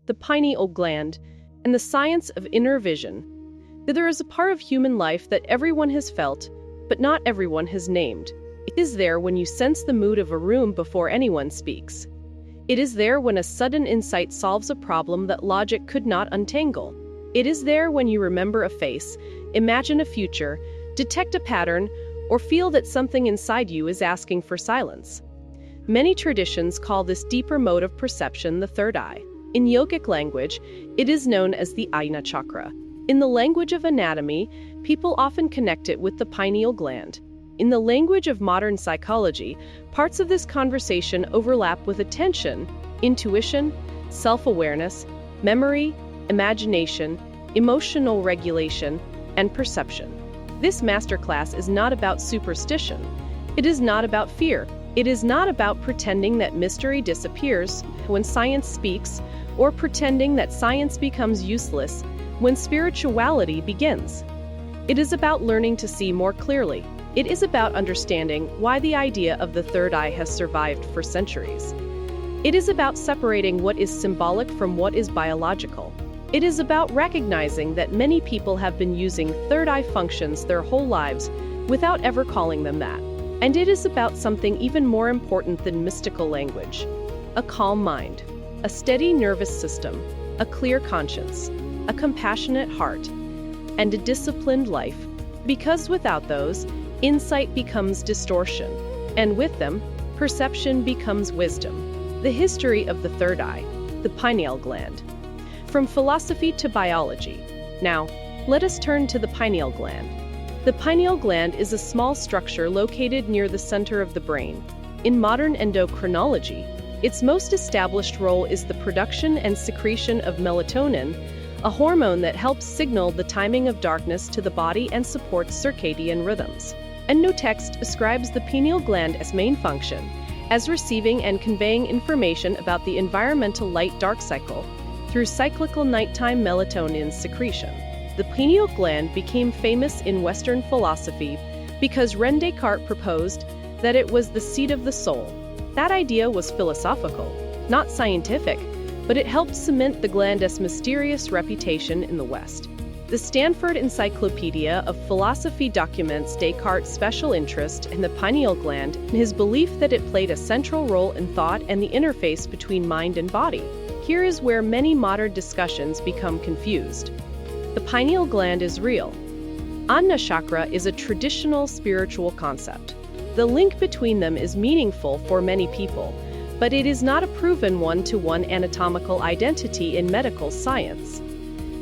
the pineal gland, and the science of inner vision. There is a part of human life that everyone has felt, but not everyone has named. It is there when you sense the mood of a room before anyone speaks. It is there when a sudden insight solves a problem that logic could not untangle. It is there when you remember a face, imagine a future, detect a pattern, or feel that something inside you is asking for silence. Many traditions call this deeper mode of perception the third eye. In yogic language, it is known as the Ajna Chakra. In the language of anatomy, people often connect it with the pineal gland. In the language of modern psychology, parts of this conversation overlap with attention, intuition, self-awareness, memory, imagination, emotional regulation, and perception. This masterclass is not about superstition. It is not about fear. It is not about pretending that mystery disappears when science speaks, or pretending that science becomes useless when spirituality begins. It is about learning to see more clearly. It is about understanding why the idea of the third eye has survived for centuries. It is about separating what is symbolic from what is biological. It is about recognizing that many people have been using third eye functions their whole lives without ever calling them that. And it is about something even more important than mystical language: a calm mind, a steady nervous system, a clear conscience, a compassionate heart, and a disciplined life. Because without those, insight becomes distortion, and with them, perception becomes wisdom. The history of the third eye, the pineal gland. From philosophy to biology. Now, let us turn to the pineal gland. The pineal gland is a small structure located near the center of the brain. In modern endocrinology, its most established role is the production and secretion of melatonin, a hormone that helps signal the timing of darkness to the body and supports circadian rhythms. Endotext describes the pineal gland as main function, as receiving and conveying information about the environmental light-dark cycle through cyclical nighttime melatonin secretion. The pineal gland became famous in Western philosophy because René Descartes proposed that it was the seat of the soul. That idea was philosophical, not scientific, but it helped cement the gland's mysterious reputation in the West. The Stanford Encyclopedia of Philosophy documents Descartes' special interest in the pineal gland and his belief that it played a central role in thought and the interface between mind and body. Here is where many modern discussions become confused. The pineal gland is real. Ajna Chakra is a traditional spiritual concept. The link between them is meaningful for many people, but it is not a proven one-to-one anatomical identity in medical science.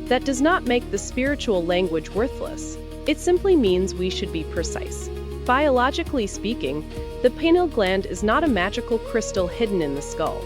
That does not make the spiritual language worthless. It simply means we should be precise. Biologically speaking, the pineal gland is not a magical crystal hidden in the skull.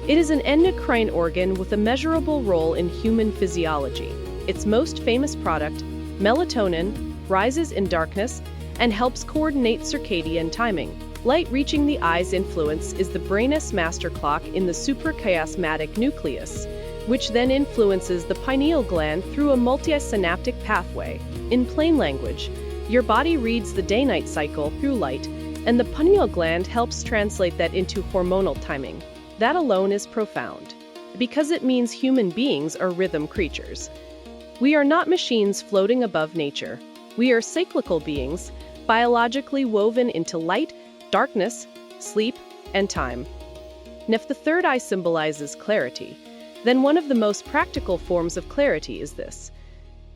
It is an endocrine organ with a measurable role in human physiology. Its most famous product, melatonin, rises in darkness and helps coordinate circadian timing. Light reaching the eye's influence is the brain's master clock in the suprachiasmatic nucleus, which then influences the pineal gland through a multisynaptic pathway. In plain language, your body reads the day-night cycle through light, and the pineal gland helps translate that into hormonal timing. That alone is profound, because it means human beings are rhythm creatures. We are not machines floating above nature. We are cyclical beings, biologically woven into light, darkness, sleep, and time. And if the third eye symbolizes clarity, then one of the most practical forms of clarity is this: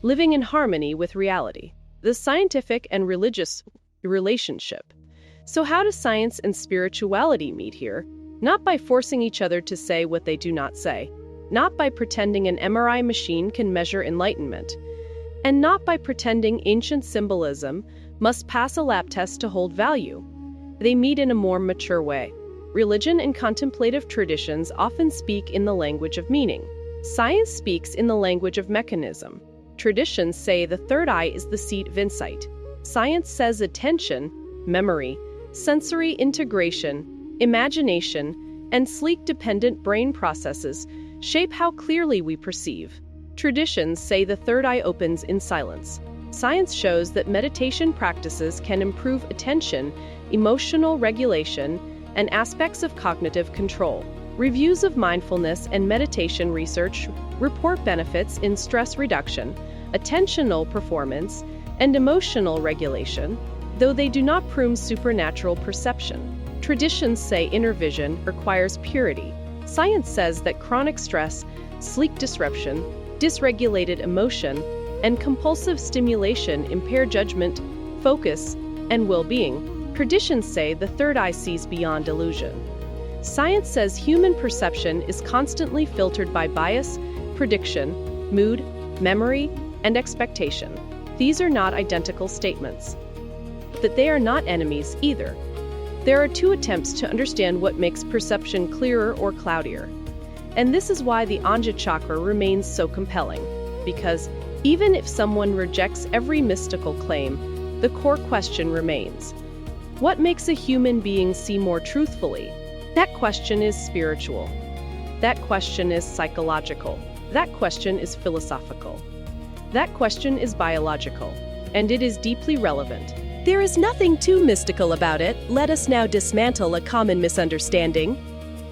living in harmony with reality, the scientific and religious relationship. So how do science and spirituality meet here? Not by forcing each other to say what they do not say, not by pretending an MRI machine can measure enlightenment, and not by pretending ancient symbolism must pass a lab test to hold value. They meet in a more mature way. Religion and contemplative traditions often speak in the language of meaning. Science speaks in the language of mechanism. Traditions say the third eye is the seat of insight. Science says attention, memory, sensory integration, imagination, and sleep-dependent brain processes shape how clearly we perceive. Traditions say the third eye opens in silence. Science shows that meditation practices can improve attention, emotional regulation, and aspects of cognitive control. Reviews of mindfulness and meditation research report benefits in stress reduction, attentional performance, and emotional regulation, though they do not prove supernatural perception. Traditions say innervision requires purity. Science says that chronic stress, sleep disruption, dysregulated emotion, and compulsive stimulation impair judgment, focus, and well-being. Traditions say the third eye sees beyond illusion. Science says human perception is constantly filtered by bias, prediction, mood, memory, and expectation. These are not identical statements. But they are not enemies either. There are two attempts to understand what makes perception clearer or cloudier. And this is why the Ajna Chakra remains so compelling. Because even if someone rejects every mystical claim, the core question remains. What makes a human being see more truthfully? That question is spiritual. That question is psychological. That question is philosophical. That question is biological. And it is deeply relevant. There is nothing too mystical about it. Let us now dismantle a common misunderstanding.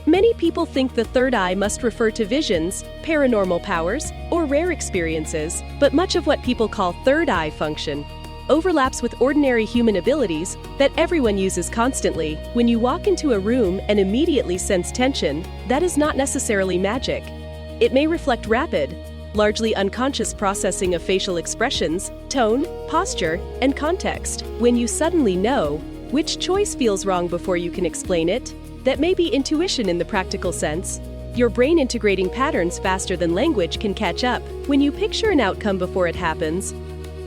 Many people think the third eye must refer to visions, paranormal powers, or rare experiences, but much of what people call third eye function overlaps with ordinary human abilities that everyone uses constantly. When you walk into a room and immediately sense tension, that is not necessarily magic. It may reflect rapid, largely unconscious processing of facial expressions, tone, posture, and context. When you suddenly know which choice feels wrong before you can explain it, that may be intuition in the practical sense. Your brain integrating patterns faster than language can catch up. When you picture an outcome before it happens,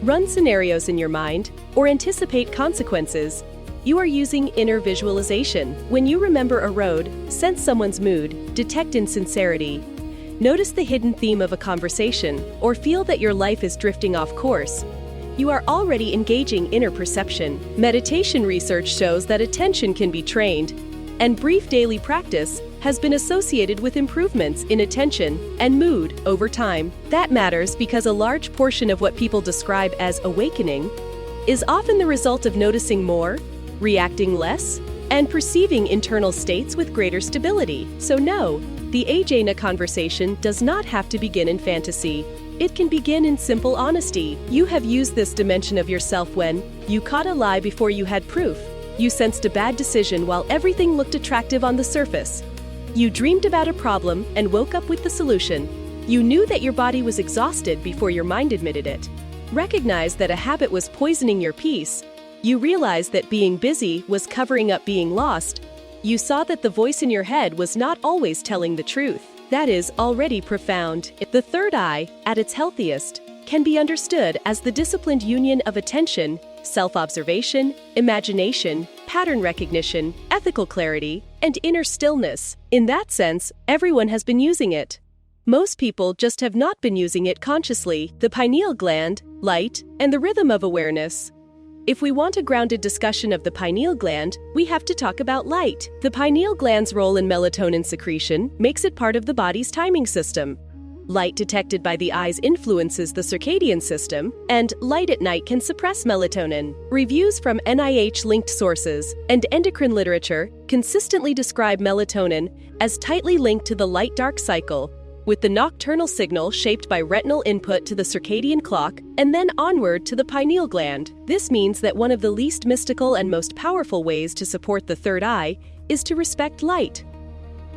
run scenarios in your mind, or anticipate consequences, you are using inner visualization. When you remember a road, sense someone's mood, detect insincerity, notice the hidden theme of a conversation, or feel that your life is drifting off course, you are already engaging inner perception. Meditation research shows that attention can be trained, and brief daily practice has been associated with improvements in attention and mood over time. That matters because a large portion of what people describe as awakening is often the result of noticing more, reacting less, and perceiving internal states with greater stability. So no, the Ajna conversation does not have to begin in fantasy. It can begin in simple honesty. You have used this dimension of yourself when you caught a lie before you had proof. You sensed a bad decision while everything looked attractive on the surface. You dreamed about a problem and woke up with the solution. You knew that your body was exhausted before your mind admitted it. Recognized that a habit was poisoning your peace. You realized that being busy was covering up being lost. You saw that the voice in your head was not always telling the truth. That is already profound. The third eye, at its healthiest, can be understood as the disciplined union of attention, self-observation, imagination, pattern recognition, ethical clarity, and inner stillness. In that sense, everyone has been using it. Most people just have not been using it consciously. The pineal gland, light, and the rhythm of awareness. If we want a grounded discussion of the pineal gland, we have to talk about light. The pineal gland's role in melatonin secretion makes it part of the body's timing system. Light detected by the eyes influences the circadian system, and light at night can suppress melatonin. Reviews from NIH-linked sources and endocrine literature consistently describe melatonin as tightly linked to the light-dark cycle, with the nocturnal signal shaped by retinal input to the circadian clock and then onward to the pineal gland. This means that one of the least mystical and most powerful ways to support the third eye is to respect light.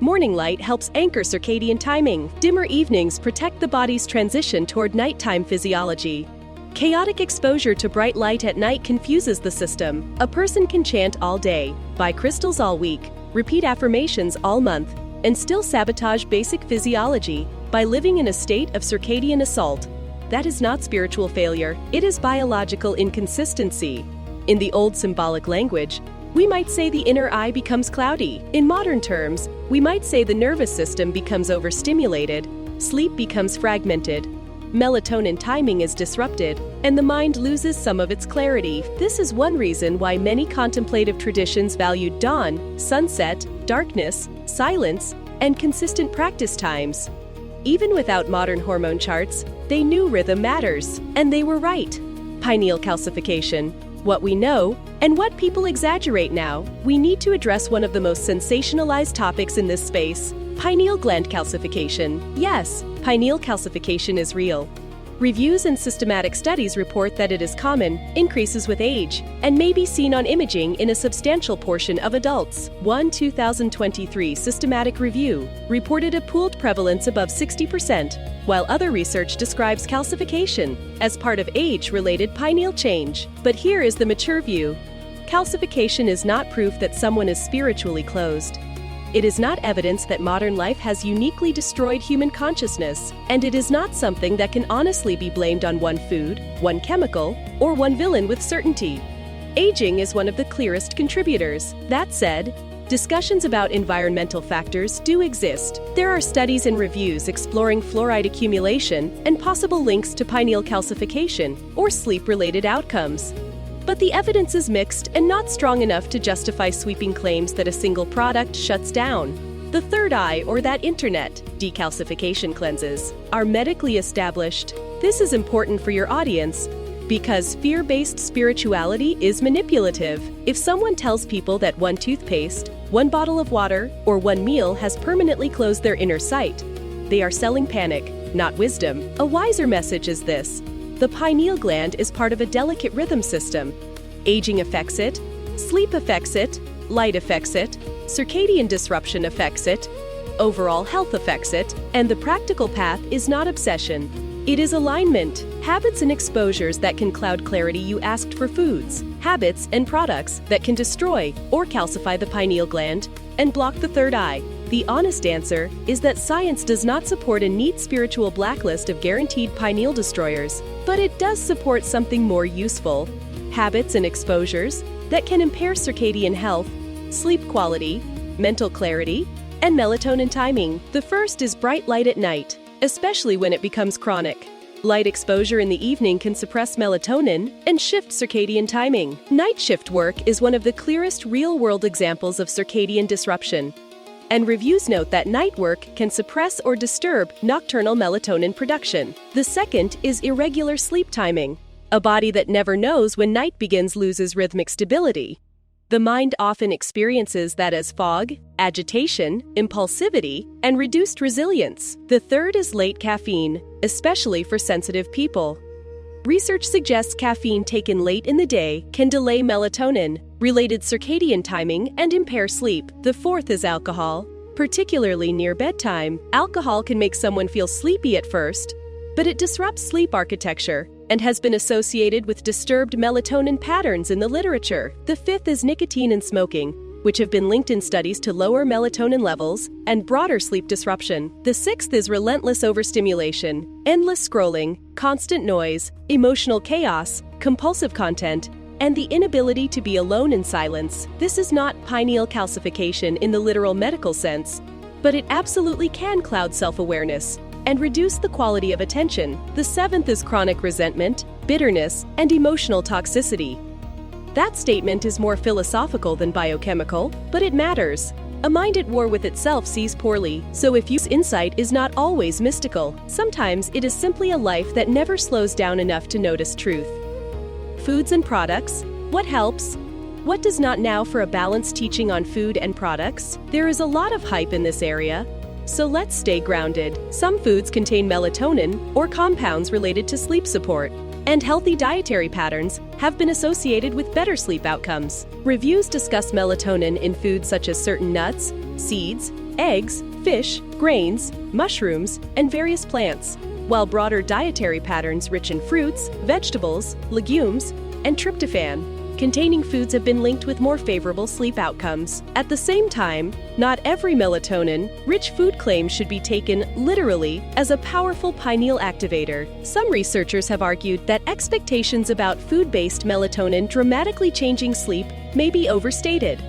Morning light helps anchor circadian timing. Dimmer evenings protect the body's transition toward nighttime physiology. Chaotic exposure to bright light at night confuses the system. A person can chant all day, buy crystals all week, repeat affirmations all month, and still sabotage basic physiology by living in a state of circadian assault. That is not spiritual failure, it is biological inconsistency. In the old symbolic language, we might say the inner eye becomes cloudy. In modern terms, we might say the nervous system becomes overstimulated, sleep becomes fragmented, melatonin timing is disrupted, and the mind loses some of its clarity. This is one reason why many contemplative traditions valued dawn, sunset, darkness, silence, and consistent practice times. Even without modern hormone charts, they knew rhythm matters, and they were right. Pineal calcification. What we know, and what people exaggerate now, we need to address one of the most sensationalized topics in this space, Pineal gland calcification. Yes, pineal calcification is real. Reviews and systematic studies report that it is common, increases with age, and may be seen on imaging in a substantial portion of adults. One 2023 systematic review reported a pooled prevalence above 60%, while other research describes calcification as part of age-related pineal change. But here is the mature view. Calcification is not proof that someone is spiritually closed. It is not evidence that modern life has uniquely destroyed human consciousness, and it is not something that can honestly be blamed on one food, one chemical, or one villain with certainty. Aging is one of the clearest contributors. That said, discussions about environmental factors do exist. There are studies and reviews exploring fluoride accumulation and possible links to pineal calcification or sleep-related outcomes. But the evidence is mixed and not strong enough to justify sweeping claims that a single product shuts down. The third eye, or that internet, decalcification cleanses, are medically established. This is important for your audience because fear-based spirituality is manipulative. If someone tells people that one toothpaste, one bottle of water, or one meal has permanently closed their inner sight, they are selling panic, not wisdom. A wiser message is this. The pineal gland is part of a delicate rhythm system. Aging affects it, sleep affects it, light affects it, circadian disruption affects it, overall health affects it, and the practical path is not obsession. It is alignment. Habits and exposures that can cloud clarity. You asked for foods, habits, and products that can destroy or calcify the pineal gland and block the third eye. The honest answer is that science does not support a neat spiritual blacklist of guaranteed pineal destroyers, but it does support something more useful: habits and exposures that can impair circadian health, sleep quality, mental clarity, and melatonin timing. The first is bright light at night, especially when it becomes chronic. Light exposure in the evening can suppress melatonin and shift circadian timing. Night shift work is one of the clearest real-world examples of circadian disruption. And reviews note that night work can suppress or disturb nocturnal melatonin production. The second is irregular sleep timing. A body that never knows when night begins loses rhythmic stability. The mind often experiences that as fog, agitation, impulsivity, and reduced resilience. The third is late caffeine, especially for sensitive people. Research suggests caffeine taken late in the day can delay melatonin-related circadian timing and impair sleep. The fourth is alcohol, particularly near bedtime. Alcohol can make someone feel sleepy at first, but it disrupts sleep architecture and has been associated with disturbed melatonin patterns in the literature. The fifth is nicotine and smoking, which have been linked in studies to lower melatonin levels and broader sleep disruption. The sixth is relentless overstimulation, endless scrolling, constant noise, emotional chaos, compulsive content, and the inability to be alone in silence. This is not pineal calcification in the literal medical sense, but it absolutely can cloud self-awareness and reduce the quality of attention. The seventh is chronic resentment, bitterness, and emotional toxicity. That statement is more philosophical than biochemical, but it matters. A mind at war with itself sees poorly, so if use insight is not always mystical. Sometimes it is simply a life that never slows down enough to notice truth. Foods and products. What helps? What does not? Now for a balanced teaching on food and products. There is a lot of hype in this area, so let's stay grounded. Some foods contain melatonin or compounds related to sleep support, and healthy dietary patterns have been associated with better sleep outcomes. Reviews discuss melatonin in foods such as certain nuts, seeds, eggs, fish, grains, mushrooms, and various plants, while broader dietary patterns rich in fruits, vegetables, legumes, and tryptophan containing foods have been linked with more favorable sleep outcomes. At the same time, not every melatonin-rich food claim should be taken literally as a powerful pineal activator. Some researchers have argued that expectations about food-based melatonin dramatically changing sleep may be overstated.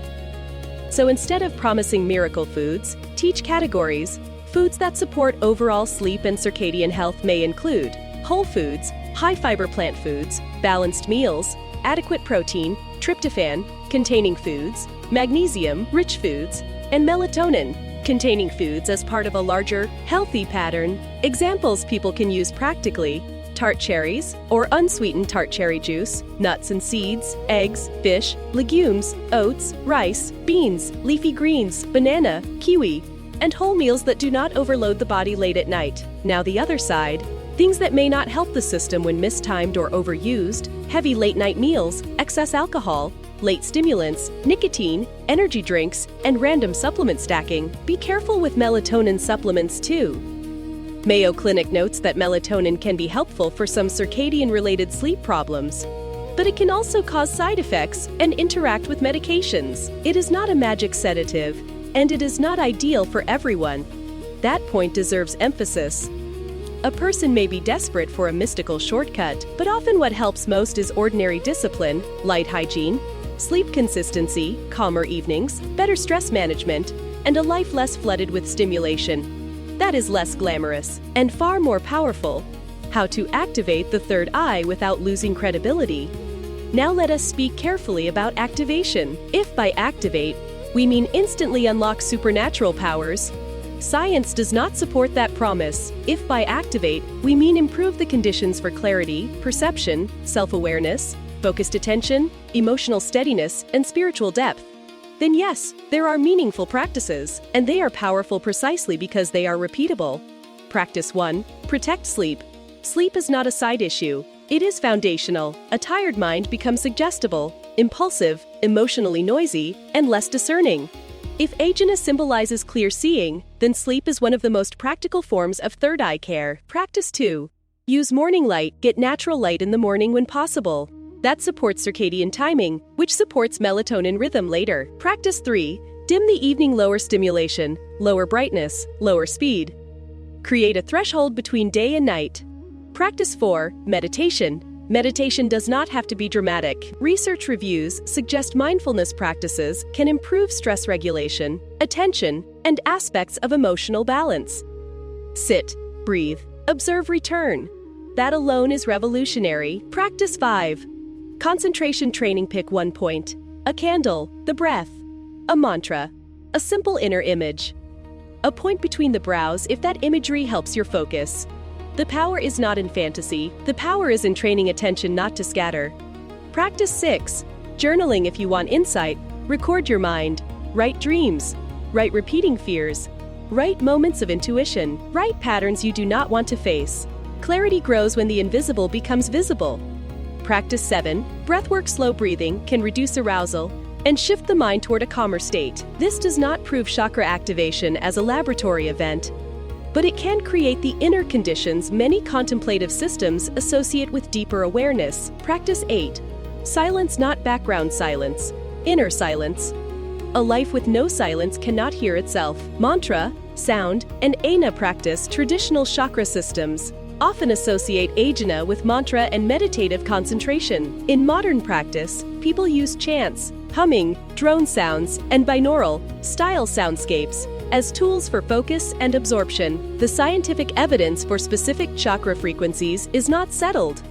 So instead of promising miracle foods, teach categories. Foods that support overall sleep and circadian health may include whole foods, high-fiber plant foods, balanced meals, adequate protein, tryptophan-containing foods, magnesium-rich foods, and melatonin-containing foods as part of a larger, healthy pattern. Examples people can use practically: tart cherries or unsweetened tart cherry juice, nuts and seeds, eggs, fish, legumes, oats, rice, beans, leafy greens, banana, kiwi, and whole meals that do not overload the body late at night. Now the other side. Things that may not help the system when mistimed or overused: heavy late-night meals, excess alcohol, late stimulants, nicotine, energy drinks, and random supplement stacking. Be careful with melatonin supplements too. Mayo Clinic notes that melatonin can be helpful for some circadian-related sleep problems, but it can also cause side effects and interact with medications. It is not a magic sedative, and it is not ideal for everyone. That point deserves emphasis. A person may be desperate for a mystical shortcut, but often what helps most is ordinary discipline, light hygiene, sleep consistency, calmer evenings, better stress management, and a life less flooded with stimulation. That is less glamorous and far more powerful. How to activate the third eye without losing credibility. Now let us speak carefully about activation. If by activate, we mean instantly unlock supernatural powers, science does not support that promise. If by activate, we mean improve the conditions for clarity, perception, self-awareness, focused attention, emotional steadiness, and spiritual depth, then yes, there are meaningful practices, and they are powerful precisely because they are repeatable. Practice 1. Protect sleep. Sleep is not a side issue. It is foundational. A tired mind becomes suggestible, impulsive, emotionally noisy, and less discerning. If Ajna symbolizes clear seeing, then sleep is one of the most practical forms of third eye care. Practice 2. Use morning light. Get natural light in the morning when possible. That supports circadian timing, which supports melatonin rhythm later. Practice 3. Dim the evening. Lower stimulation, lower brightness, lower speed. Create a threshold between day and night. Practice 4. Meditation. Meditation does not have to be dramatic. Research reviews suggest mindfulness practices can improve stress regulation, attention, and aspects of emotional balance. Sit, breathe, observe, return. That alone is revolutionary. Practice 5. Concentration training. Pick 1 point. A candle, the breath, a mantra, a simple inner image. A point between the brows if that imagery helps your focus. The power is not in fantasy, the power is in training attention not to scatter. Practice 6. Journaling. If you want insight, record your mind. Write dreams. Write repeating fears. Write moments of intuition. Write patterns you do not want to face. Clarity grows when the invisible becomes visible. Practice 7. Breathwork. Slow breathing can reduce arousal and shift the mind toward a calmer state. This does not prove chakra activation as a laboratory event, but it can create the inner conditions many contemplative systems associate with deeper awareness. Practice 8. Silence. Not background silence, inner silence. A life with no silence cannot hear itself. Mantra, sound, and Ajna practice. Traditional chakra systems often associate Ajna with mantra and meditative concentration. In modern practice, people use chants, humming, drone sounds, and binaural style soundscapes as tools for focus and absorption. The scientific evidence for specific chakra frequencies is not settled,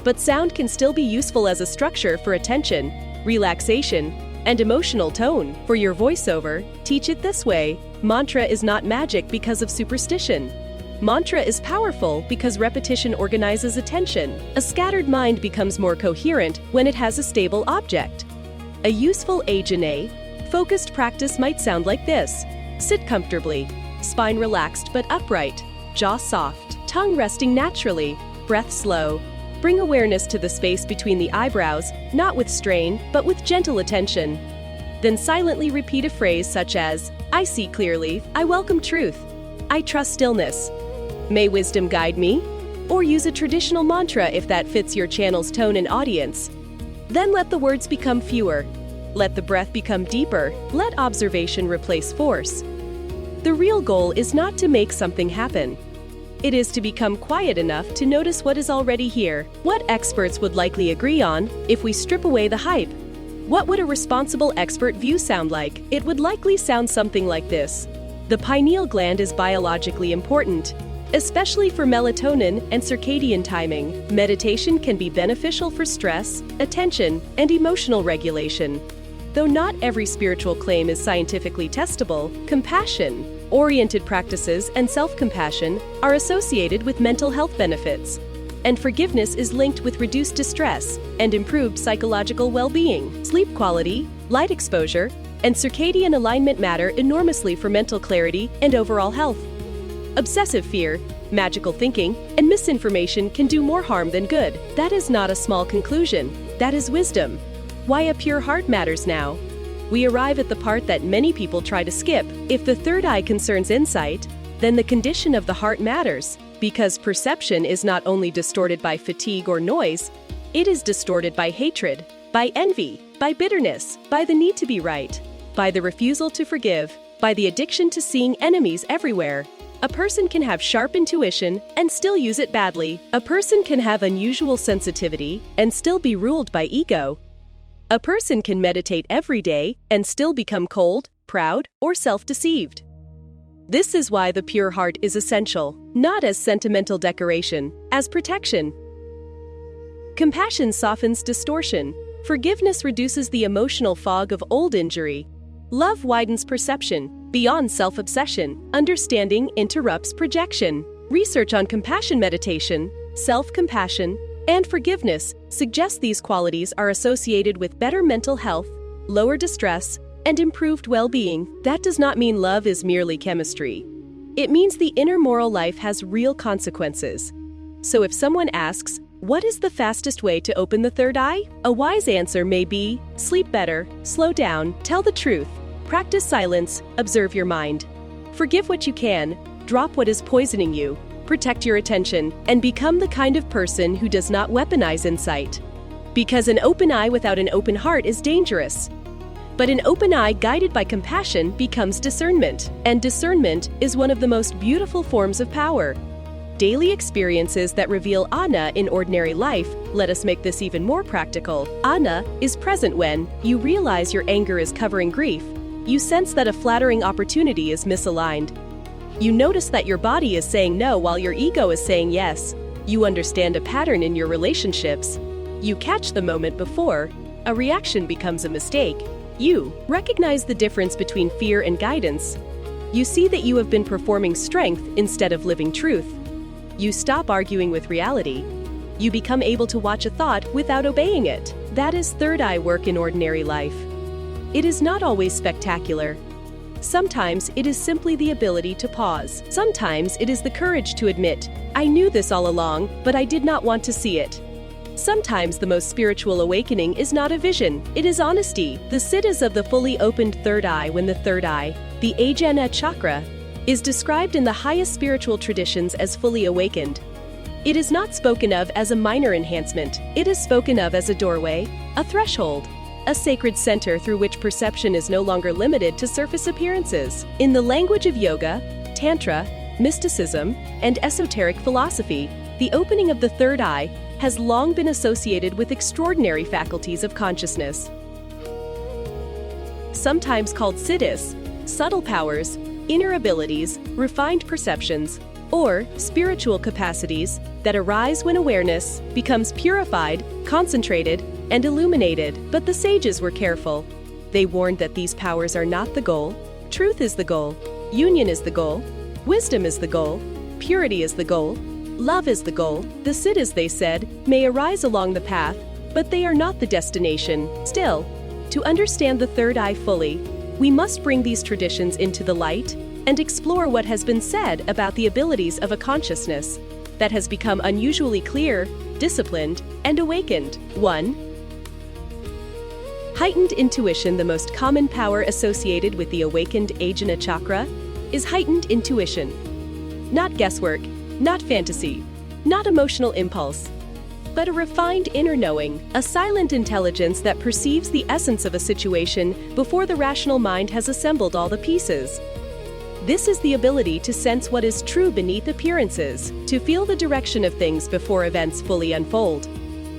but sound can still be useful as a structure for attention, relaxation, and emotional tone. For your voiceover, teach it this way. Mantra is not magic because of superstition. Mantra is powerful because repetition organizes attention. A scattered mind becomes more coherent when it has a stable object. A useful Ajna focused practice might sound like this. Sit comfortably, spine relaxed but upright, jaw soft, tongue resting naturally, breath slow. Bring awareness to the space between the eyebrows, not with strain, but with gentle attention. Then silently repeat a phrase such as, I see clearly, I welcome truth, I trust stillness, may wisdom guide me, or use a traditional mantra if that fits your channel's tone and audience. Then let the words become fewer. Let the breath become deeper. Let observation replace force. The real goal is not to make something happen. It is to become quiet enough to notice what is already here. What experts would likely agree on if we strip away the hype? What would a responsible expert view sound like? It would likely sound something like this. The pineal gland is biologically important, especially for melatonin and circadian timing. Meditation can be beneficial for stress, attention, and emotional regulation. Though not every spiritual claim is scientifically testable, compassion-oriented practices and self-compassion are associated with mental health benefits, and forgiveness is linked with reduced distress and improved psychological well-being. Sleep quality, light exposure, and circadian alignment matter enormously for mental clarity and overall health. Obsessive fear, magical thinking, and misinformation can do more harm than good. That is not a small conclusion. That is wisdom. Why a pure heart matters now. We arrive at the part that many people try to skip. If the third eye concerns insight, then the condition of the heart matters, because perception is not only distorted by fatigue or noise, it is distorted by hatred, by envy, by bitterness, by the need to be right, by the refusal to forgive, by the addiction to seeing enemies everywhere. A person can have sharp intuition and still use it badly. A person can have unusual sensitivity and still be ruled by ego. A person can meditate every day and still become cold, proud, or self-deceived. This is why the pure heart is essential, not as sentimental decoration, as protection. Compassion softens distortion. Forgiveness reduces the emotional fog of old injury. Love widens perception. Beyond self-obsession, understanding interrupts projection. Research on compassion meditation, self-compassion, and forgiveness suggests these qualities are associated with better mental health, lower distress, and improved well-being. That does not mean love is merely chemistry. It means the inner moral life has real consequences. So if someone asks, what is the fastest way to open the third eye? A wise answer may be, sleep better, slow down, tell the truth, practice silence, observe your mind. Forgive what you can, drop what is poisoning you, protect your attention, and become the kind of person who does not weaponize insight. Because an open eye without an open heart is dangerous. But an open eye guided by compassion becomes discernment, and discernment is one of the most beautiful forms of power. Daily experiences that reveal Ajna in ordinary life let us make this even more practical. Ajna is present when you realize your anger is covering grief. You sense that a flattering opportunity is misaligned. You notice that your body is saying no while your ego is saying yes. You understand a pattern in your relationships. You catch the moment before a reaction becomes a mistake. You recognize the difference between fear and guidance. You see that you have been performing strength instead of living truth. You stop arguing with reality. You become able to watch a thought without obeying it. That is third eye work in ordinary life. It is not always spectacular. Sometimes it is simply the ability to pause. Sometimes it is the courage to admit, I knew this all along, but I did not want to see it. Sometimes the most spiritual awakening is not a vision, it is honesty. The siddhas of the fully opened third eye when the third eye, the Ajna Chakra, is described in the highest spiritual traditions as fully awakened. It is not spoken of as a minor enhancement, it is spoken of as a doorway, a threshold, a sacred center through which perception is no longer limited to surface appearances. In the language of yoga, tantra, mysticism, and esoteric philosophy, the opening of the third eye has long been associated with extraordinary faculties of consciousness. Sometimes called siddhis, subtle powers, inner abilities, refined perceptions, or spiritual capacities that arise when awareness becomes purified, concentrated, and illuminated. But the sages were careful. They warned that these powers are not the goal. Truth is the goal. Union is the goal. Wisdom is the goal. Purity is the goal. Love is the goal. The siddhas, they said, may arise along the path, but they are not the destination. Still, to understand the third eye fully, we must bring these traditions into the light and explore what has been said about the abilities of a consciousness that has become unusually clear, disciplined, and awakened. 1. Heightened intuition. The most common power associated with the awakened Ajna Chakra is heightened intuition. Not guesswork, not fantasy, not emotional impulse, but a refined inner knowing, a silent intelligence that perceives the essence of a situation before the rational mind has assembled all the pieces. This is the ability to sense what is true beneath appearances, to feel the direction of things before events fully unfold,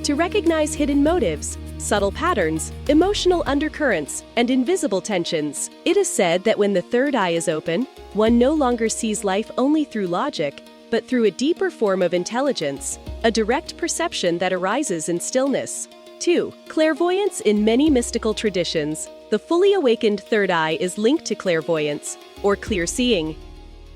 to recognize hidden motives, subtle patterns, emotional undercurrents, and invisible tensions. It is said that when the third eye is open, one no longer sees life only through logic, but through a deeper form of intelligence, a direct perception that arises in stillness. 2. Clairvoyance. In many mystical traditions, the fully awakened third eye is linked to clairvoyance, or clear seeing.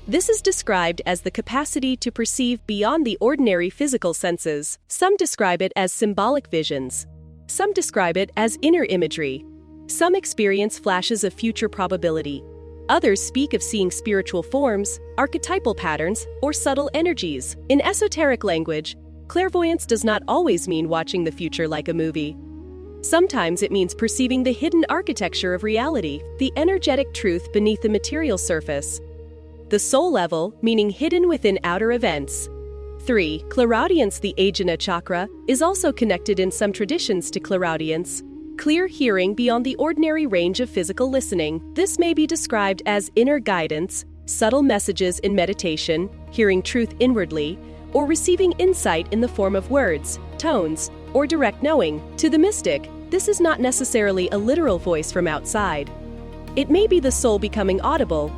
This is described as the capacity to perceive beyond the ordinary physical senses. Some describe it as symbolic visions. Some describe it as inner imagery. Some experience flashes of future probability. Others speak of seeing spiritual forms, archetypal patterns, or subtle energies. In esoteric language, clairvoyance does not always mean watching the future like a movie. Sometimes it means perceiving the hidden architecture of reality, the energetic truth beneath the material surface. The soul level, meaning hidden within outer events. 3. Clairaudience. The Ajna Chakra is also connected in some traditions to clairaudience. Clear hearing beyond the ordinary range of physical listening. This may be described as inner guidance, subtle messages in meditation, hearing truth inwardly, or receiving insight in the form of words, tones, or direct knowing. To the mystic, this is not necessarily a literal voice from outside. It may be the soul becoming audible,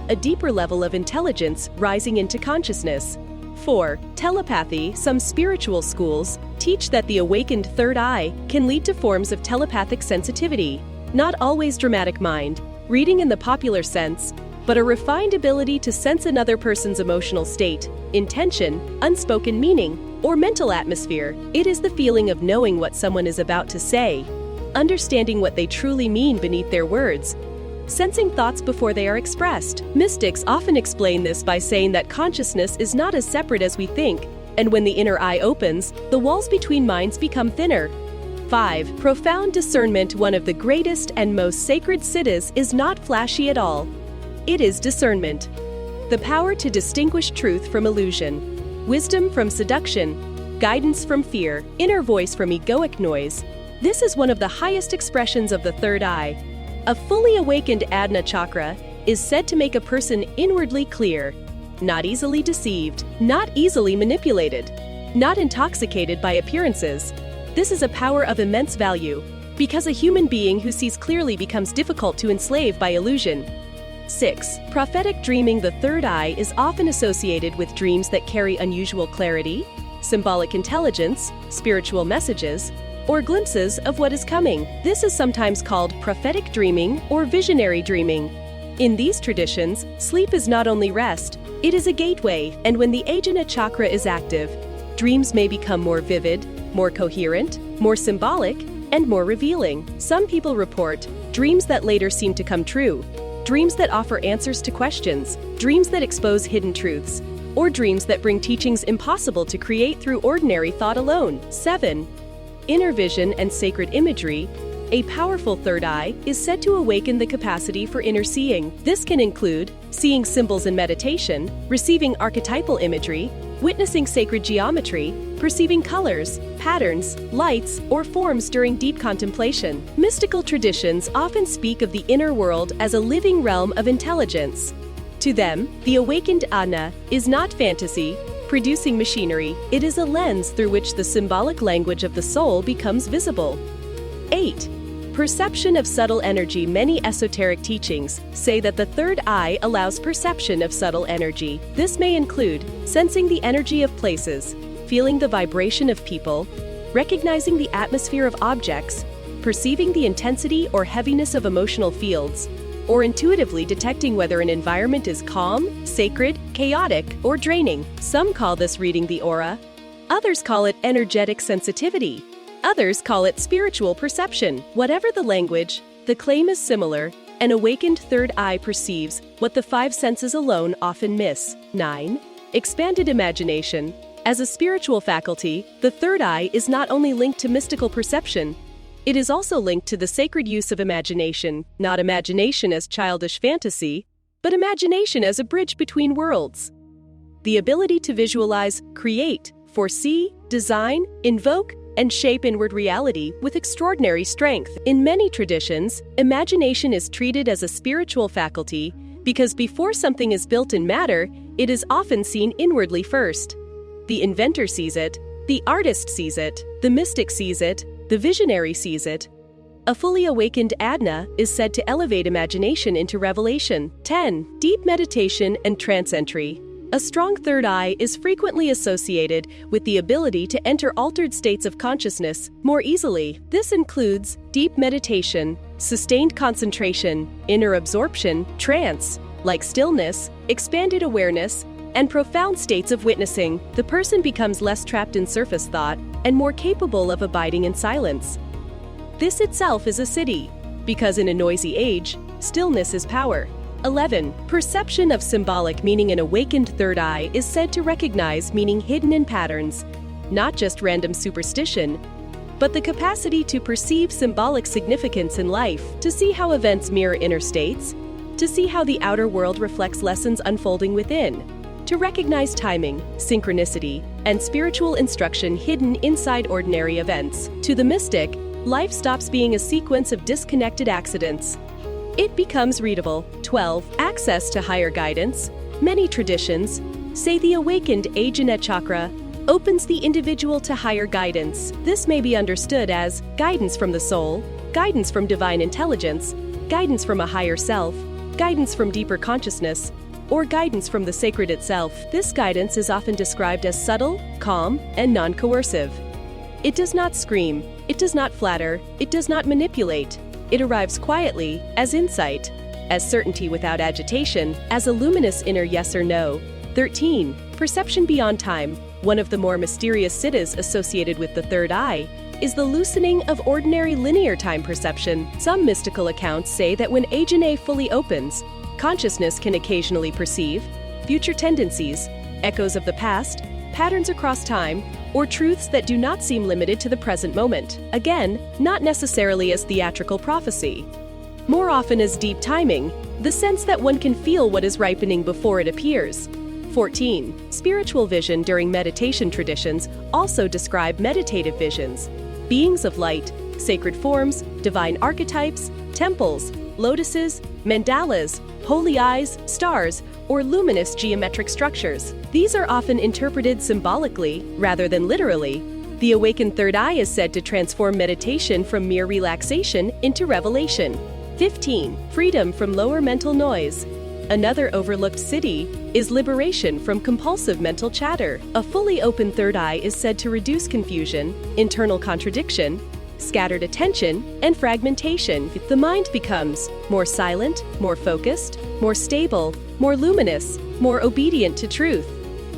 a deeper level of intelligence rising into consciousness. 4. Telepathy. Some spiritual schools teach that the awakened third eye can lead to forms of telepathic sensitivity, not always dramatic mind reading in the popular sense, but a refined ability to sense another person's emotional state, intention, unspoken meaning, or mental atmosphere. It is the feeling of knowing what someone is about to say, understanding what they truly mean beneath their words, sensing thoughts before they are expressed. Mystics often explain this by saying that consciousness is not as separate as we think, and when the inner eye opens, the walls between minds become thinner. 5. Profound discernment. One of the greatest and most sacred siddhis is not flashy at all. It is discernment. The power to distinguish truth from illusion, wisdom from seduction, guidance from fear, inner voice from egoic noise. This is one of the highest expressions of the third eye. A fully awakened Ajna Chakra is said to make a person inwardly clear, not easily deceived, not easily manipulated, not intoxicated by appearances. This is a power of immense value, because a human being who sees clearly becomes difficult to enslave by illusion. 6. Prophetic dreaming. The third eye is often associated with dreams that carry unusual clarity, symbolic intelligence, spiritual messages, or glimpses of what is coming. This is sometimes called prophetic dreaming or visionary dreaming. In these traditions, sleep is not only rest, it is a gateway, and when the Ajna Chakra is active, dreams may become more vivid, more coherent, more symbolic, and more revealing. Some people report dreams that later seem to come true, dreams that offer answers to questions, dreams that expose hidden truths, or dreams that bring teachings impossible to create through ordinary thought alone. 7. Innervision and sacred imagery. A powerful third eye is said to awaken the capacity for inner seeing. This can include seeing symbols in meditation, receiving archetypal imagery, witnessing sacred geometry, perceiving colors, patterns, lights, or forms during deep contemplation. Mystical traditions often speak of the inner world as a living realm of intelligence. To them, the awakened Ajna is not fantasy, producing machinery. It is a lens through which the symbolic language of the soul becomes visible. 8. Perception of subtle energy. Many esoteric teachings say that the third eye allows perception of subtle energy. This may include sensing the energy of places, feeling the vibration of people, recognizing the atmosphere of objects, perceiving the intensity or heaviness of emotional fields, or intuitively detecting whether an environment is calm, sacred, chaotic, or draining. Some call this reading the aura. Others call it energetic sensitivity. Others call it spiritual perception. Whatever the language, the claim is similar. An awakened third eye perceives what the five senses alone often miss. 9. Expanded imagination. As a spiritual faculty, the third eye is not only linked to mystical perception, it is also linked to the sacred use of imagination, not imagination as childish fantasy, but imagination as a bridge between worlds. The ability to visualize, create, foresee, design, invoke, and shape inward reality with extraordinary strength. In many traditions, imagination is treated as a spiritual faculty because before something is built in matter, it is often seen inwardly first. The inventor sees it, the artist sees it, the mystic sees it, the visionary sees it. A fully awakened Ajna is said to elevate imagination into revelation. 10. Deep meditation and trance entry. A strong third eye is frequently associated with the ability to enter altered states of consciousness more easily. This includes deep meditation, sustained concentration, inner absorption, trance, like stillness, expanded awareness, and profound states of witnessing. The person becomes less trapped in surface thought and more capable of abiding in silence. This itself is a siddhi. because in a noisy age, stillness is power. 11. Perception of symbolic, meaning an awakened third eye is said to recognize meaning hidden in patterns, not just random superstition, but the capacity to perceive symbolic significance in life, to see how events mirror inner states, to see how the outer world reflects lessons unfolding within, to recognize timing, synchronicity, and spiritual instruction hidden inside ordinary events. To the mystic, life stops being a sequence of disconnected accidents. It becomes readable. 12. Access to higher guidance. Many traditions say the awakened Ajna Chakra opens the individual to higher guidance. This may be understood as guidance from the soul, guidance from divine intelligence, guidance from a higher self, guidance from deeper consciousness, or guidance from the sacred itself. This guidance is often described as subtle, calm, and non-coercive. It does not scream, it does not flatter, it does not manipulate. It arrives quietly, as insight, as certainty without agitation, as a luminous inner yes or no. 13. Perception beyond time. One of the more mysterious siddhis associated with the third eye is the loosening of ordinary linear time perception. Some mystical accounts say that when Ajna fully opens, consciousness can occasionally perceive future tendencies, echoes of the past, patterns across time, or truths that do not seem limited to the present moment. Again, not necessarily as theatrical prophecy. More often as deep timing, the sense that one can feel what is ripening before it appears. 14. Spiritual vision. During meditation traditions also describe meditative visions. Beings of light, sacred forms, divine archetypes, temples, lotuses, mandalas, holy eyes, stars, or luminous geometric structures. These are often interpreted symbolically rather than literally. The awakened third eye is said to transform meditation from mere relaxation into revelation. 15. Freedom from lower mental noise. Another overlooked siddhi is liberation from compulsive mental chatter. A fully open third eye is said to reduce confusion, internal contradiction, scattered attention, and fragmentation. The mind becomes more silent, more focused, more stable, more luminous, more obedient to truth.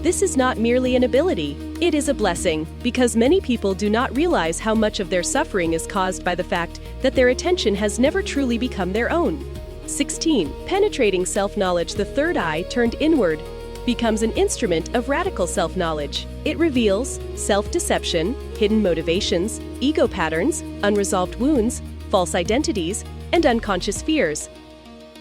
This is not merely an ability, it is a blessing, because many people do not realize how much of their suffering is caused by the fact that their attention has never truly become their own. 16. Penetrating self-knowledge. The third eye, turned inward, becomes an instrument of radical self-knowledge. It reveals self-deception, hidden motivations, ego patterns, unresolved wounds, false identities, and unconscious fears.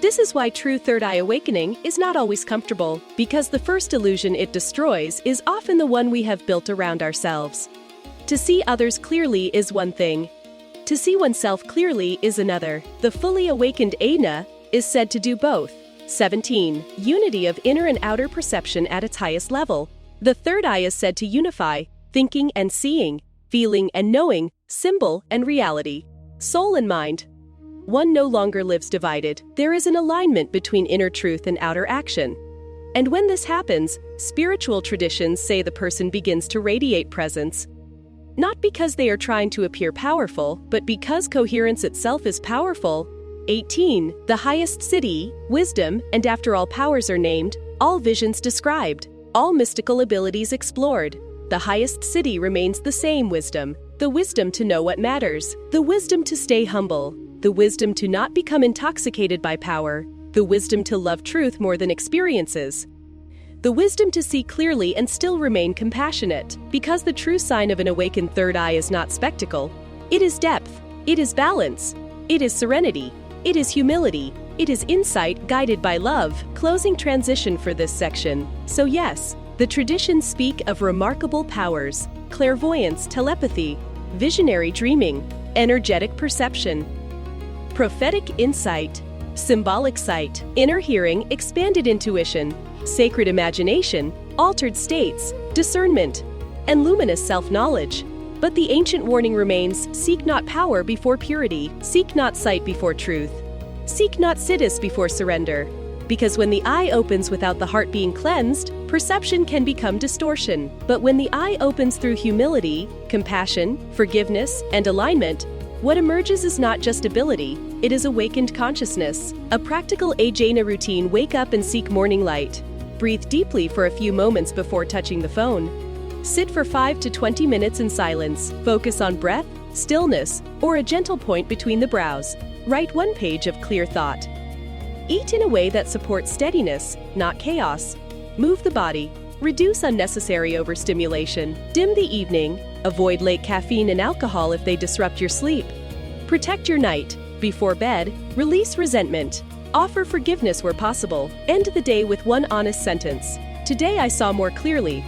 This is why true third eye awakening is not always comfortable, because the first illusion it destroys is often the one we have built around ourselves. To see others clearly is one thing. To see oneself clearly is another. The fully awakened Ajna is said to do both. 17. Unity of inner and outer perception at its highest level. The third eye is said to unify thinking and seeing, feeling and knowing, symbol and reality, soul and mind. One no longer lives divided. There is an alignment between inner truth and outer action. And when this happens, spiritual traditions say the person begins to radiate presence. Not because they are trying to appear powerful, but because coherence itself is powerful. 18. The highest siddhi, wisdom, and after all powers are named, all visions described, all mystical abilities explored. The highest siddhi remains the same wisdom, the wisdom to know what matters, the wisdom to stay humble, the wisdom to not become intoxicated by power, the wisdom to love truth more than experiences, the wisdom to see clearly and still remain compassionate. Because the true sign of an awakened third eye is not spectacle, it is depth, it is balance, it is serenity, it is humility, it is insight guided by love. Closing transition for this section. So yes, the traditions speak of remarkable powers, clairvoyance, telepathy, visionary dreaming, energetic perception, prophetic insight, symbolic sight, inner hearing, expanded intuition, sacred imagination, altered states, discernment, and luminous self-knowledge. But the ancient warning remains: seek not power before purity, seek not sight before truth, seek not siddhis before surrender. Because when the eye opens without the heart being cleansed, perception can become distortion. But when the eye opens through humility, compassion, forgiveness, and alignment, what emerges is not just ability, it is awakened consciousness. A practical Ajna routine: wake up and seek morning light. Breathe deeply for a few moments before touching the phone. Sit for 5 to 20 minutes in silence. Focus on breath, stillness, or a gentle point between the brows. Write one page of clear thought. Eat in a way that supports steadiness, not chaos. Move the body. Reduce unnecessary overstimulation. Dim the evening. Avoid late caffeine and alcohol if they disrupt your sleep. Protect your night. Before bed, release resentment. Offer forgiveness where possible. End the day with one honest sentence. Today I saw more clearly.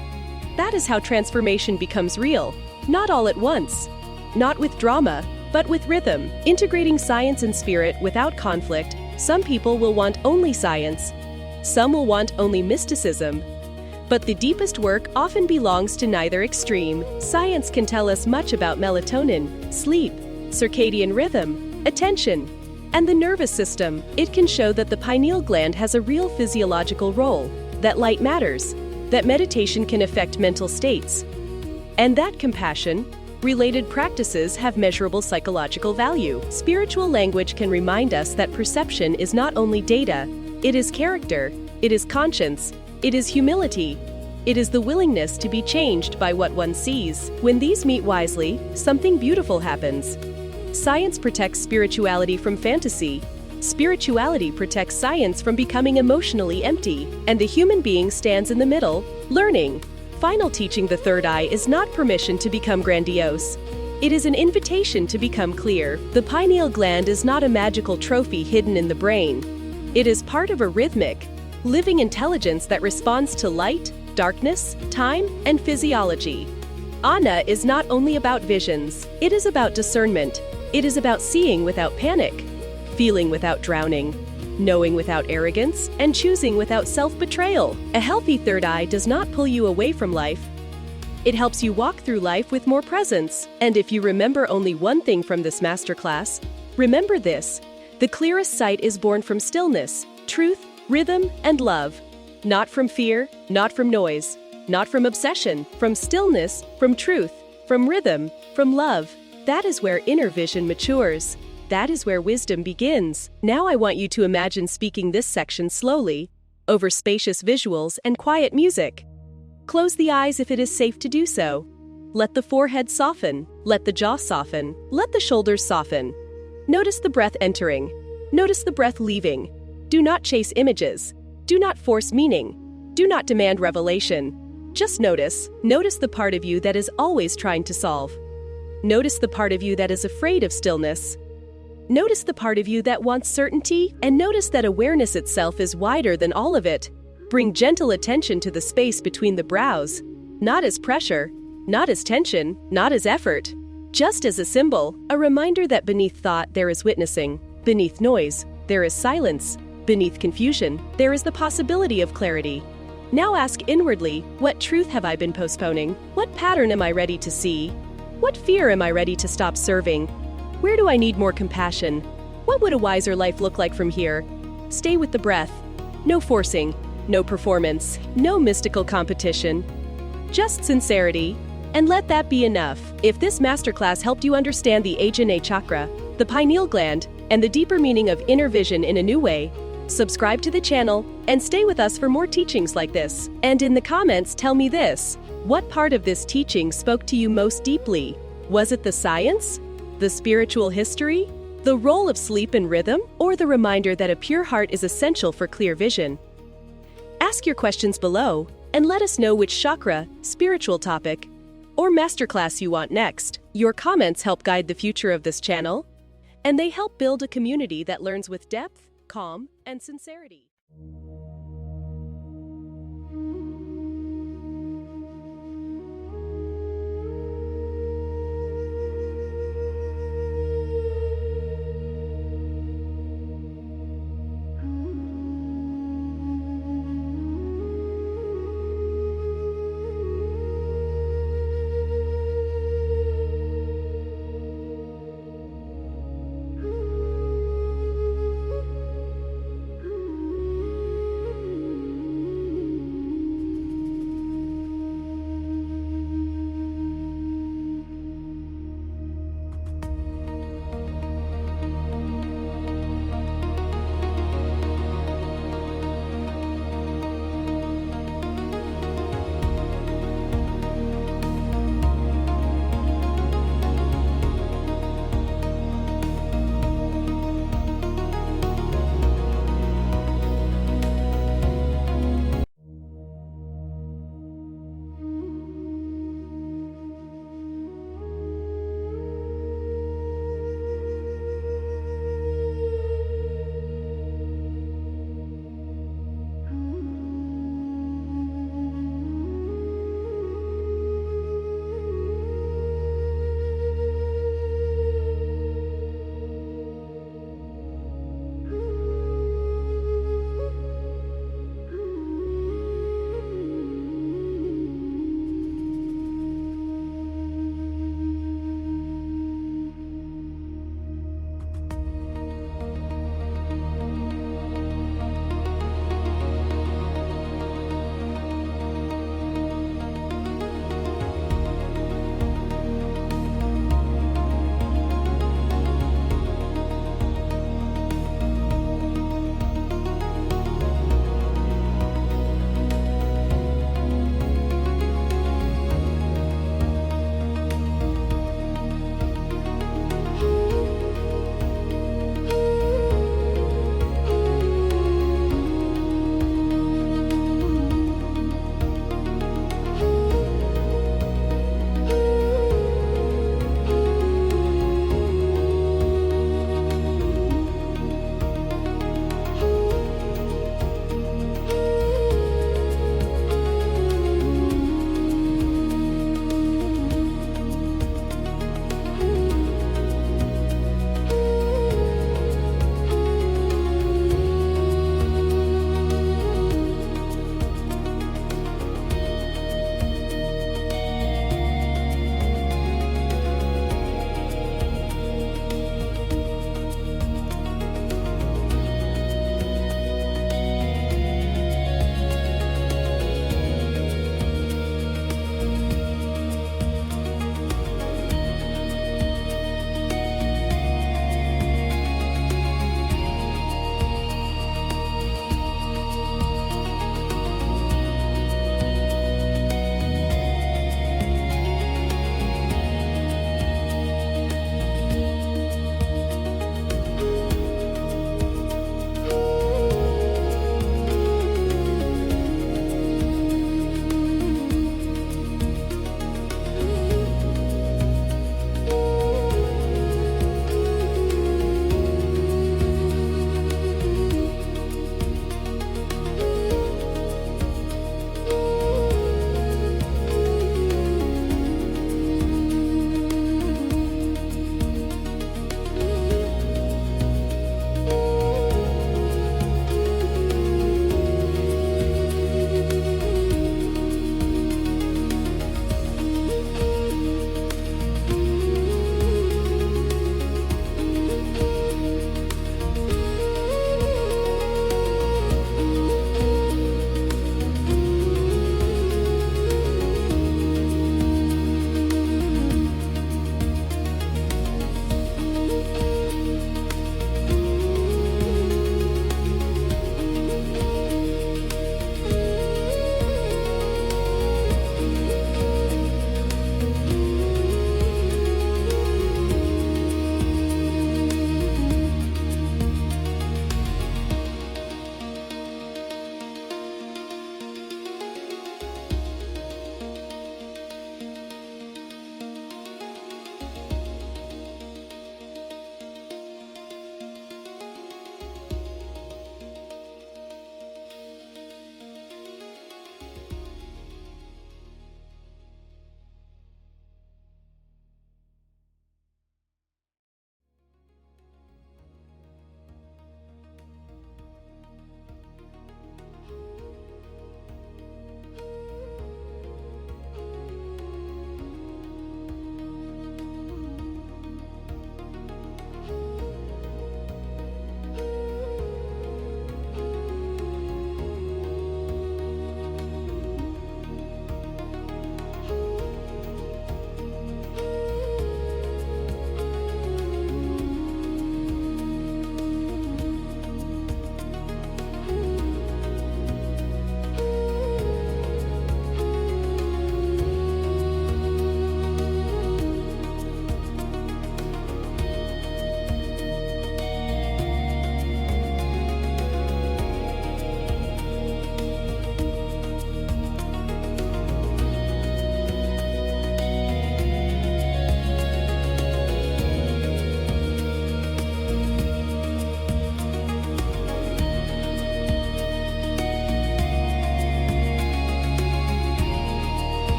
That is how transformation becomes real. Not all at once. Not with drama, but with rhythm. Integrating science and spirit without conflict. Some people will want only science. Some will want only mysticism. But the deepest work often belongs to neither extreme. Science can tell us much about melatonin, sleep, circadian rhythm, attention, and the nervous system. It can show that the pineal gland has a real physiological role, that light matters, that meditation can affect mental states, and that compassion-related practices have measurable psychological value. Spiritual language can remind us that perception is not only data, it is character, it is conscience, it is humility, it is the willingness to be changed by what one sees. When these meet wisely, something beautiful happens. Science protects spirituality from fantasy. Spirituality protects science from becoming emotionally empty, and the human being stands in the middle, learning. Final teaching the third eye is not permission to become grandiose. It is an invitation to become clear. The pineal gland is not a magical trophy hidden in the brain. It is part of a rhythmic, living intelligence that responds to light, darkness, time, and physiology. Ajna is not only about visions. It is about discernment. It is about seeing without panic, feeling without drowning, knowing without arrogance, and choosing without self-betrayal. A healthy third eye does not pull you away from life. It helps you walk through life with more presence. And if you remember only one thing from this masterclass, remember this: the clearest sight is born from stillness, truth, rhythm, and love. Not from fear, not from noise, not from obsession, from stillness, from truth, from rhythm, from love. That is where inner vision matures. That is where wisdom begins. Now I want you to imagine speaking this section slowly, over spacious visuals and quiet music. Close the eyes if it is safe to do so. Let the forehead soften. Let the jaw soften. Let the shoulders soften. Notice the breath entering. Notice the breath leaving. Do not chase images. Do not force meaning. Do not demand revelation. Just notice. Notice the part of you that is always trying to solve. Notice the part of you that is afraid of stillness. Notice the part of you that wants certainty, and notice that awareness itself is wider than all of it. Bring gentle attention to the space between the brows, not as pressure, not as tension, not as effort. Just as a symbol, a reminder that beneath thought there is witnessing, beneath noise there is silence, beneath confusion there is the possibility of clarity. Now ask inwardly, what truth have I been postponing? What pattern am I ready to see? What fear am I ready to stop serving? Where do I need more compassion? What would a wiser life look like from here? Stay with the breath. No forcing, no performance, no mystical competition. Just sincerity, and let that be enough. If this masterclass helped you understand the Ajna Chakra, the pineal gland, and the deeper meaning of inner vision in a new way, subscribe to the channel and stay with us for more teachings like this. And in the comments, tell me this: what part of this teaching spoke to you most deeply? Was it the science? The spiritual history? The role of sleep and rhythm? Or the reminder that a pure heart is essential for clear vision? Ask your questions below and let us know which chakra, spiritual topic, or masterclass you want next. Your comments help guide the future of this channel, and they help build a community that learns with depth, calm, and sincerity.